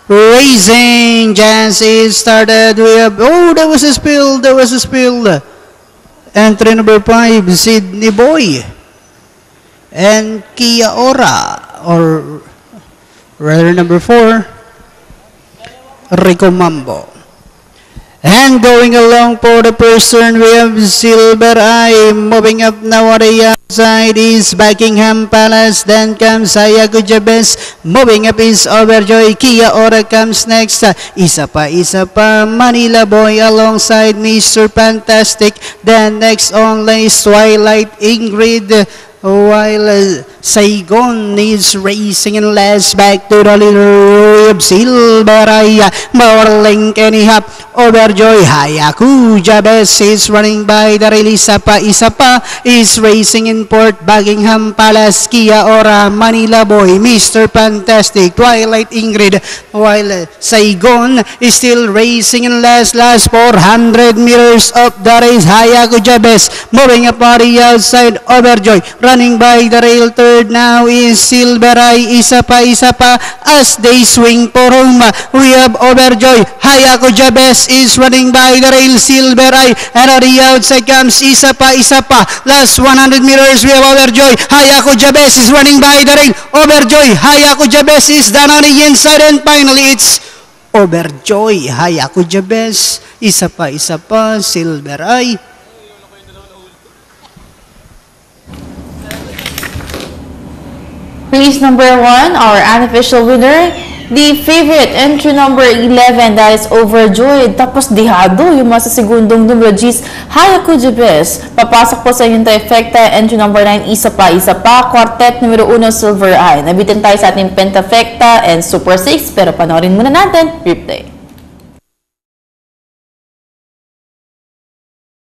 Racing, Jancy started. We have, oh, there was a spill. Entry number 5, Sydney Boy. And Kia Ora, or rather number 4, Rico Mambo. And going along for the first turn, we have Silver Eye. Moving up now on the outside is Buckingham Palace. Then comes Hayaku Jabez. Moving up is Overjoy. Kia Ora comes next. Isa pa, Manila Boy alongside Mr. Fantastic. Then next only is Twilight Ingrid. While Saigon is racing in last, back to the leader of Silveray, Morling Kenny Hap, Overjoy, Hayaku Jabez is running by the rail. Isa pa is racing in Port Buckingham Palace, Kia Ora, Manila Boy, Mr. Fantastic, Twilight Ingrid, while Saigon is still racing in last 400 meters of the race. Hayaku Jabez moving up on the outside, Overjoy running by the rail. Third now is Silveray. Isa pa as they swing for home. We have Overjoy. Hayaku Jabez is running by the rail. Silveray, and on the outside comes Isa pa. Last 100 meters, we have Overjoy. Hayaku Jabez is running by the rail. Overjoy, Hayaku Jabez is down on the inside, and finally it's Overjoy, Hayaku Jabez. Isa pa, Silveray. Race number 1, our unofficial winner, the favorite, entry number 11, that is Overjoyed. Tapos dihado yung mga sa segundong numero G's, Hayaku Jabez. Papasok po sa inyong trifecta, entry number 9, isa pa. Quartet numero 1, Silver Eye. Nabitin tayo sa ating pentafecta and Super 6, pero panoorin muna natin, replay.